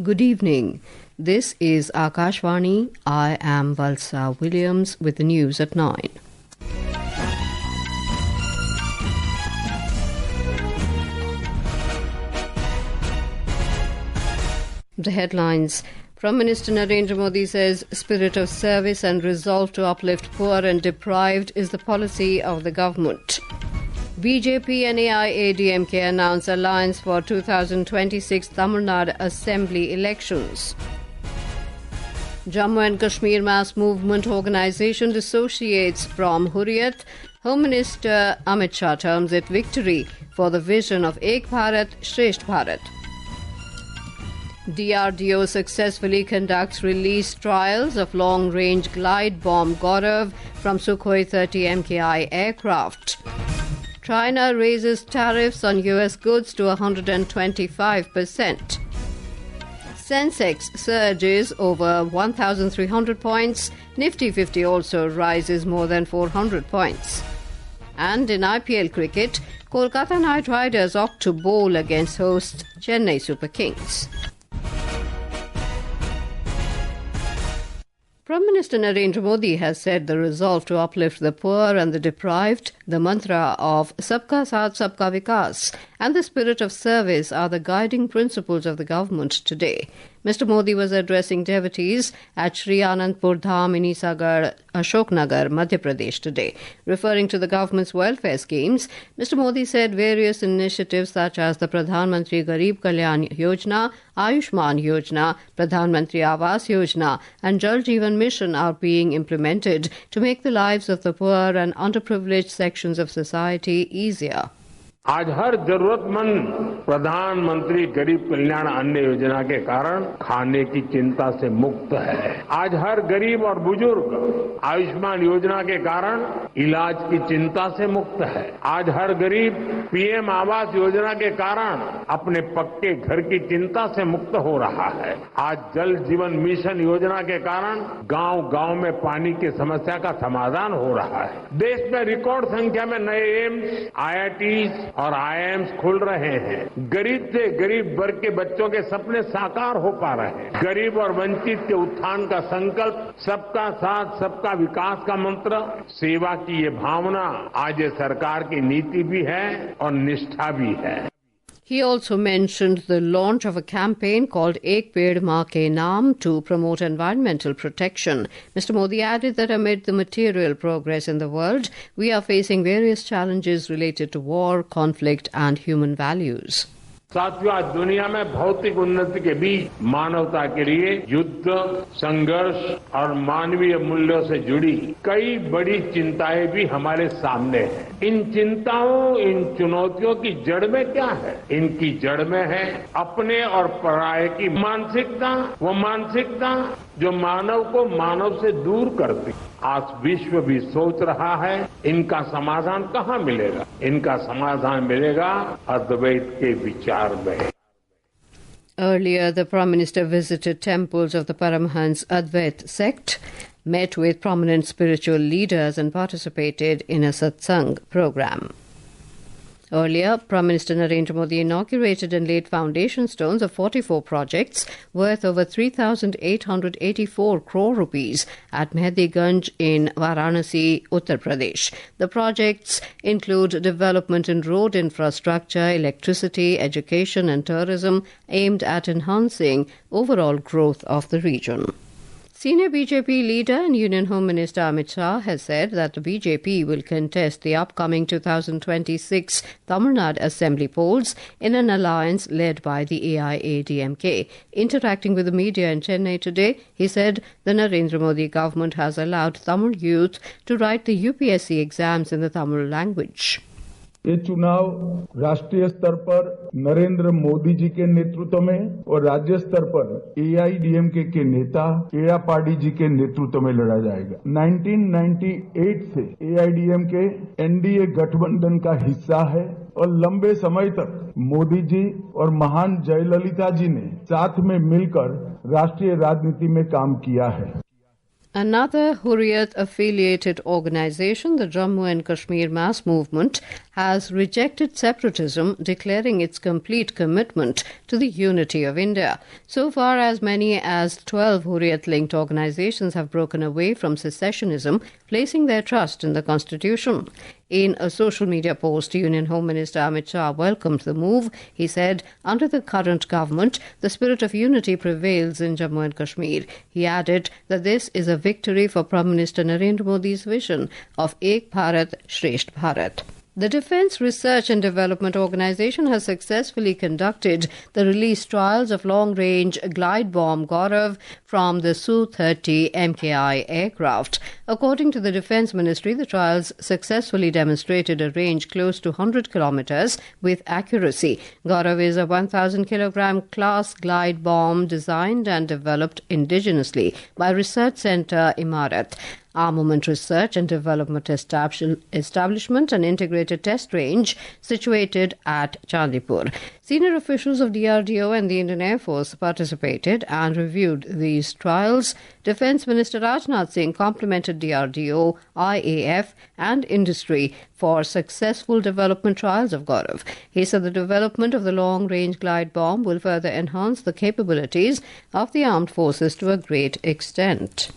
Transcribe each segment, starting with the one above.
Good evening. This is Akashvani. I am Valsa Williams with the news at 9. The headlines. Prime Minister Narendra Modi says spirit of service and resolve to uplift poor and deprived is the policy of the government. BJP and AIADMK announce alliance for 2026 Tamil Nadu Assembly elections. Jammu and Kashmir Mass Movement Organisation dissociates from Hurriyat. Home Minister Amit Shah terms it victory for the vision of Ek Bharat Shreshtha Bharat. DRDO successfully conducts release trials of Long-Range Glide Bomb Gaurav from Sukhoi 30 MKI aircraft. China raises tariffs on US goods to 125%. Sensex surges over 1,300 points. Nifty 50 also rises more than 400 points. And in IPL Cricket, Kolkata Knight Riders opt to bowl against hosts Chennai Super Kings. Prime Minister Narendra Modi has said the resolve to uplift the poor and the deprived, the mantra of Sabka Saath Sabka Vikas, and the spirit of service are the guiding principles of the government today. Mr. Modi was addressing devotees at Sri Anandpur Dham in Isagar, Ashoknagar, Madhya Pradesh today. Referring to the government's welfare schemes, Mr. Modi said various initiatives such as the Pradhan Mantri Garib Kalyan Yojana, Ayushman Yojana, Pradhan Mantri Awas Yojana and Jal Jeevan Mission are being implemented to make the lives of the poor and underprivileged sections of society easier. आज हर जरूरतमंद प्रधानमंत्री गरीब कल्याण अन्न योजना के कारण खाने की चिंता से मुक्त है। आज हर गरीब और बुजुर्ग आयुष्मान योजना के कारण इलाज की चिंता से मुक्त है। आज हर गरीब पीएम आवास योजना के कारण अपने पक्के घर की चिंता से मुक्त हो रहा है। आज जल जीवन मिशन योजना के कारण गांव-गांव में पानी की समस्या का समाधान हो रहा है। देश में रिकॉर्ड संख्या में नए एम्स, आईआईटीज और आईआईएम्स खुल रहे हैं। गरीब से गरीब वर्ग के बच्चों के सपने साकार हो पा रहे हैं। गरीब और वंचित के उत्थान का संकल्प, सबका साथ सबका विकास का मंत्र, सेवा की ये भावना आज ये सरकार की नीति भी है और निष्ठा भी है। He also mentioned the launch of a campaign called Ek Bharat Shreshtha Bharat to promote environmental protection. Mr. Modi added that amid the material progress in the world, we are facing various challenges related to war, conflict and human values. साथियों, आज दुनिया में भौतिक उन्नति के बीच मानवता के लिए युद्ध, संघर्ष और मानवीय मूल्यों से जुड़ी कई बड़ी चिंताएं भी हमारे सामने हैं। इन चिंताओं, इन चुनौतियों की जड़ में क्या है? इनकी जड़ में है अपने और पराये की मानसिकता, वो मानसिकता जो मानव को मानव से दूर करती। आज विश्व भी सोच रहा है इनका समाधान कहाँ मिलेगा? इनका समाधान मिलेगा अद्वैत के विचार में। Earlier, the Prime Minister visited temples of the Paramhans Advait sect, met with prominent spiritual leaders and participated in a satsang program. Earlier, Prime Minister Narendra Modi inaugurated and laid foundation stones of 44 projects worth over 3,884 crore rupees at Mehdiganj in Varanasi, Uttar Pradesh. The projects include development in road infrastructure, electricity, education and tourism aimed at enhancing overall growth of the region. Senior BJP leader and Union Home Minister Amit Shah has said that the BJP will contest the upcoming 2026 Tamil Nadu Assembly polls in an alliance led by the AIADMK. Interacting with the media in Chennai today, he said the Narendra Modi government has allowed Tamil youth to write the UPSC exams in the Tamil language. ये चुनाव राष्ट्रीय स्तर पर नरेंद्र मोदी जी के नेतृत्व में और राज्य स्तर पर एआईडीएमके के नेता एड़ापाडी जी के नेतृत्व में लड़ा जाएगा। 1998 से एआईडीएमके एनडीए गठबंधन का हिस्सा है और लंबे समय तक मोदी जी और महान जयललिता जी ने साथ में मिलकर राष्ट्रीय राजनीति में काम किया है। Another Hurriyat affiliated organization, the Jammu and Kashmir Mass Movement, has rejected separatism, declaring its complete commitment to the unity of India. So far, as many as 12 Hurriyat-linked organizations have broken away from secessionism, placing their trust in the constitution. In a social media post, Union Home Minister Amit Shah welcomed the move. He said, under the current government, the spirit of unity prevails in Jammu and Kashmir. He added that this is a victory for Prime Minister Narendra Modi's vision of Ek Bharat Shreshtha Bharat. The Defence Research and Development Organisation has successfully conducted the release trials of Long-Range Glide Bomb Gaurav from the Su-30 MKI aircraft. According to the Defence Ministry, the trials successfully demonstrated a range close to 100 kilometres with accuracy. Gaurav is a 1,000-kilogram class glide bomb designed and developed indigenously by Research Centre Imarat, Armament Research and Development Establishment, an integrated test range situated at Chandipur. Senior officials of DRDO and the Indian Air Force participated and reviewed these trials. Defence Minister Rajnath Singh complimented DRDO, IAF and industry for successful development trials of Gaurav. He said the development of the long-range glide bomb will further enhance the capabilities of the armed forces to a great extent.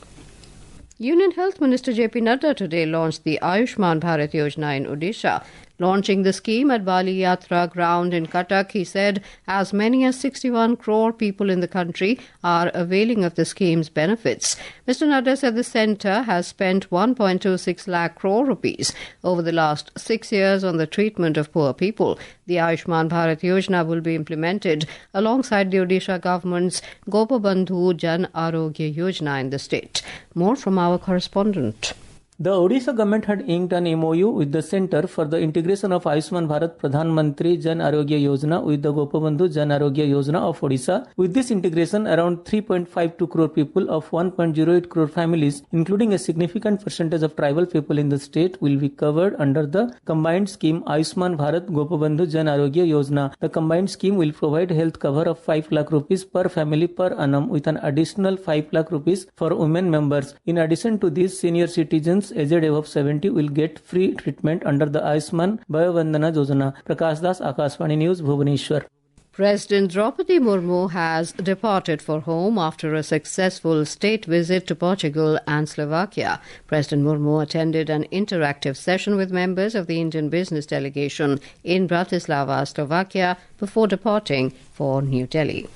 Union Health Minister JP Nadda today launched the Ayushman Bharat Yojana in Odisha. Launching the scheme at Bali Yatra ground in Cuttack, he said as many as 61 crore people in the country are availing of the scheme's benefits. Mr. Nadda said the centre has spent 1.26 lakh crore rupees over the last 6 years on the treatment of poor people. The Ayushman Bharat Yojana will be implemented alongside the Odisha government's Gopabandhu Jan Arogya Yojana in the state. More from our correspondent. The Odisha government had inked an MOU with the centre for the integration of Ayushman Bharat Pradhan Mantri Jan Arogya Yojana with the Gopabandhu Jan Arogya Yojana of Odisha. With this integration, around 3.52 crore people of 1.08 crore families, including a significant percentage of tribal people in the state, will be covered under the combined scheme Ayushman Bharat Gopabandhu Jan Arogya Yojana. The combined scheme will provide health cover of 5 lakh rupees per family per annum with an additional 5 lakh rupees for women members. In addition to this, senior citizens aged above 70 will get free treatment under the Ayushman Bhavavandana Yojana. Prakash Das, Akashvani News, Bhubaneswar. President Draupadi Murmu has departed for home after a successful state visit to Portugal and Slovakia. President Murmu attended an interactive session with members of the Indian business delegation in Bratislava, Slovakia, before departing for New Delhi.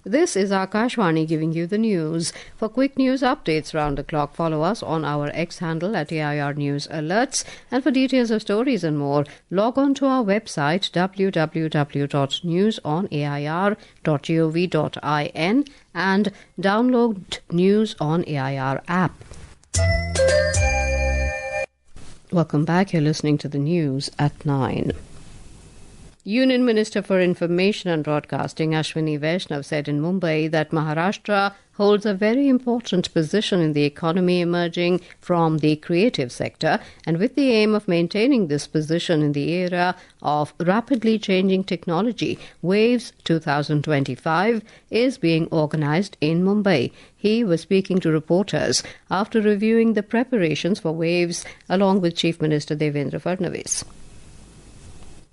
This is Akashvani giving you the news. For quick news updates round the clock, follow us on our X handle at AIR News Alerts. And for details of stories and more, log on to our website www.newsonair.gov.in and download News on AIR app. Welcome back. You're listening to the news at 9. Union Minister for Information and Broadcasting Ashwini Vaishnav said in Mumbai that Maharashtra holds a very important position in the economy emerging from the creative sector, and with the aim of maintaining this position in the era of rapidly changing technology, Waves 2025 is being organized in Mumbai. He was speaking to reporters after reviewing the preparations for Waves along with Chief Minister Devendra Fadnavis.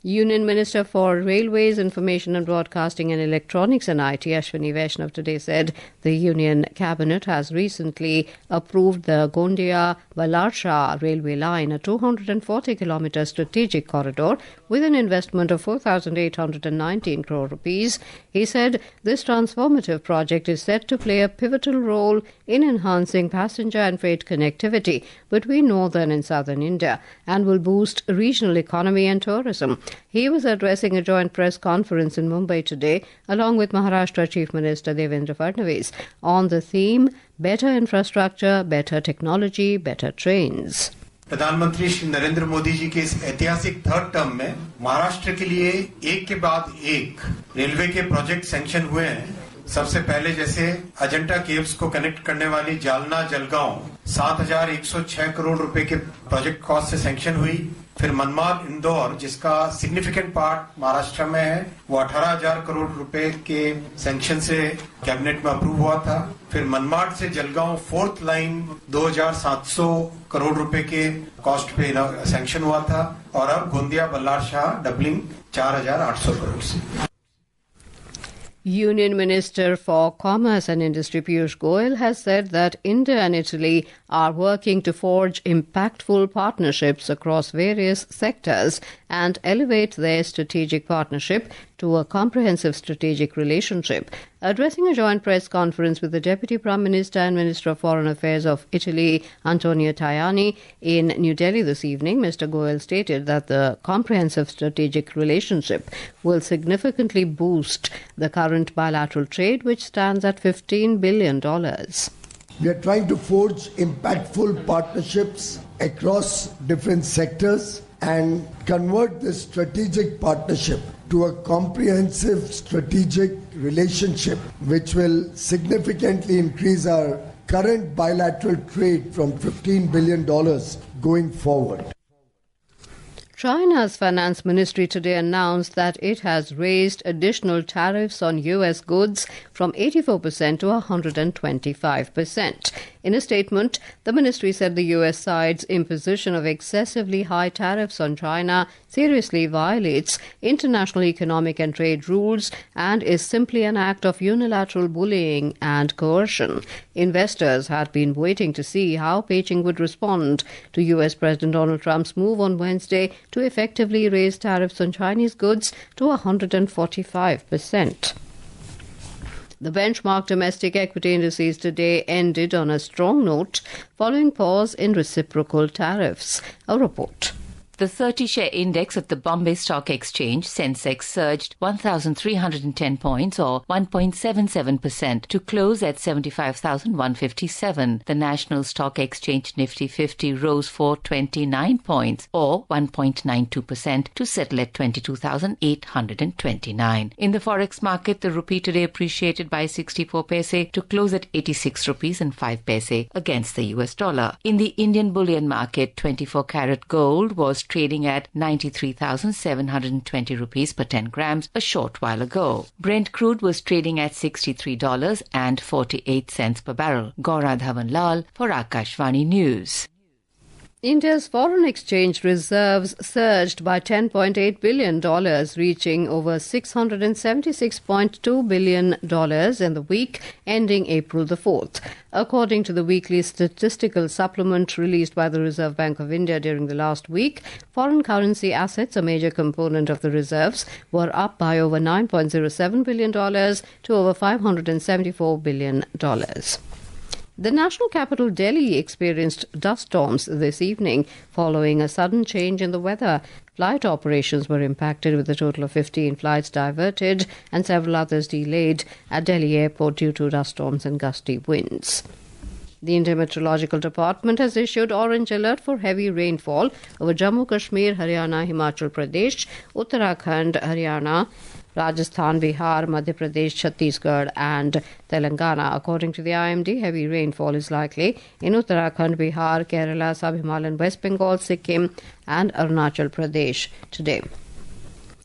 Union Minister for Railways, Information and Broadcasting and Electronics and IT, Ashwini Vaishnav, today said the Union Cabinet has recently approved the Gondia-Balarsha railway line, a 240-kilometre strategic corridor with an investment of 4,819 crore rupees. He said this transformative project is set to play a pivotal role in enhancing passenger and freight connectivity between northern and southern India and will boost regional economy and tourism. He was addressing a joint press conference in Mumbai today along with Maharashtra Chief Minister Devendra Fadnavis on the theme Better Infrastructure, Better Technology, Better Trains. प्रधानमंत्री श्री नरेंद्र मोदी जी के इस ऐतिहासिक third term में महाराष्ट्र के लिए एक के बाद एक रेलवे के प्रोजेक्ट सैंक्शन हुए हैं। सबसे पहले जैसे अजंता केव्स को कनेक्ट करने वाली जालना जलगांव 7,106 करोड़ रुपए के प्रोजेक्ट कॉस्ट से सैंक्शन हुई। फिर मनमाड इंदौर जिसका सिग्निफिकेंट पार्ट महाराष्ट्र में है, वो 18,000 करोड़ रुपए के सैंक्शन से कैबिनेट में अप्रूव हुआ था। फिर मनमाड से जलगांव 4th लाइन 2,700 करोड़ रुपए के कॉस्ट पे सैंक्शन हुआ था और अब गोंदिया बल्लार शाह डबलिंग 4,800 करोड़ से। Union Minister for Commerce and Industry Piyush Goyal has said that India and Italy are working to forge impactful partnerships across various sectors and elevate their strategic partnership to a comprehensive strategic relationship. Addressing a joint press conference with the Deputy Prime Minister and Minister of Foreign Affairs of Italy, Antonio Tajani, in New Delhi this evening, Mr. Goyal stated that the comprehensive strategic relationship will significantly boost the current bilateral trade, which stands at $15 billion. We are trying to forge impactful partnerships across different sectors and convert this strategic partnership to a comprehensive strategic relationship which will significantly increase our current bilateral trade from $15 billion going forward. China's finance ministry today announced that it has raised additional tariffs on U.S. goods from 84% to 125%. In a statement, the ministry said the U.S. side's imposition of excessively high tariffs on China seriously violates international economic and trade rules and is simply an act of unilateral bullying and coercion. Investors had been waiting to see how Beijing would respond to U.S. President Donald Trump's move on Wednesday to effectively raise tariffs on Chinese goods to 145%. The benchmark domestic equity indices today ended on a strong note following pause in reciprocal tariffs. A report. The 30-share index at the Bombay Stock Exchange, Sensex, surged 1,310 points or 1.77% to close at 75,157. The National Stock Exchange Nifty 50 rose for 29 points or 1.92% to settle at 22,829. In the Forex market, the rupee today appreciated by 64 paise to close at 86 rupees and 5 paise against the US dollar. In the Indian bullion market, 24-carat gold was trading at 93,720 rupees per 10 grams a short while ago. Brent crude was trading at $63.48 per barrel. Gaurav Dhawanlal for Akashvani News. India's foreign exchange reserves surged by $10.8 billion, reaching over $676.2 billion in the week ending April the 4th. According to the weekly statistical supplement released by the Reserve Bank of India during the last week, foreign currency assets, a major component of the reserves, were up by over $9.07 billion to over $574 billion. The national capital, Delhi, experienced dust storms this evening following a sudden change in the weather. Flight operations were impacted with a total of 15 flights diverted and several others delayed at Delhi Airport due to dust storms and gusty winds. The Indian Meteorological Department has issued orange alert for heavy rainfall over Jammu, Kashmir, Haryana, Himachal Pradesh, Uttarakhand, Haryana, Rajasthan, Bihar, Madhya Pradesh, Chhattisgarh and Telangana. According to the IMD, heavy rainfall is likely in Uttarakhand, Bihar, Kerala, Sub-Himalayan, West Bengal, Sikkim and Arunachal Pradesh today.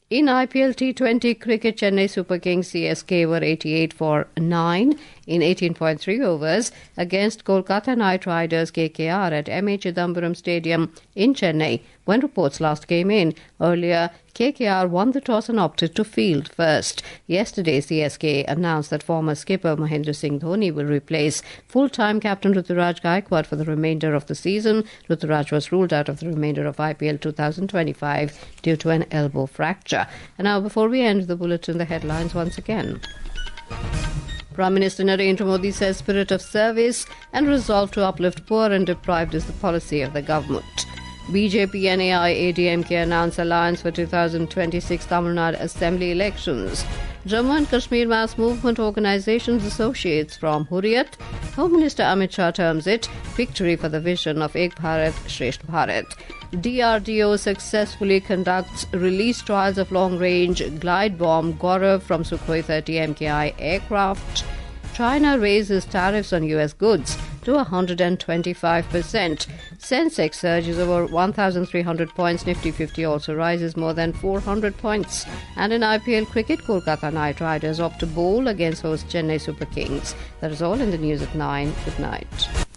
In IPL T20 cricket, Chennai Super Kings CSK were 88 for 9 in 18.3 overs against Kolkata Knight Riders KKR at MA Chidambaram Stadium in Chennai when reports last came in. Earlier, KKR won the toss and opted to field first. Yesterday, CSK announced that former skipper Mahendra Singh Dhoni will replace full-time captain Ruturaj Gaikwad for the remainder of the season. Ruturaj was ruled out of the remainder of IPL 2025 due to an elbow fracture. And now, before we end the bulletin, the headlines once again. Prime Minister Narendra Modi says spirit of service and resolve to uplift poor and deprived is the policy of the government. BJP and AIADMK announce alliance for 2026 Tamil Nadu Assembly elections. Jammu and Kashmir Mass Movement Organization's associates from Hurriyat. Home Minister Amit Shah terms it victory for the vision of Ek Bharat Shreshtha Bharat. DRDO successfully conducts release trials of Long-Range Glide Bomb Gaurav from Sukhoi 30 MKI aircraft. China raises tariffs on U.S. goods to to 125%. Sensex surges over 1,300 points. Nifty 50 also rises more than 400 points. And in IPL Cricket, Kolkata Knight Riders opt to bowl against host Chennai Super Kings. That is all in the news at 9. Good night.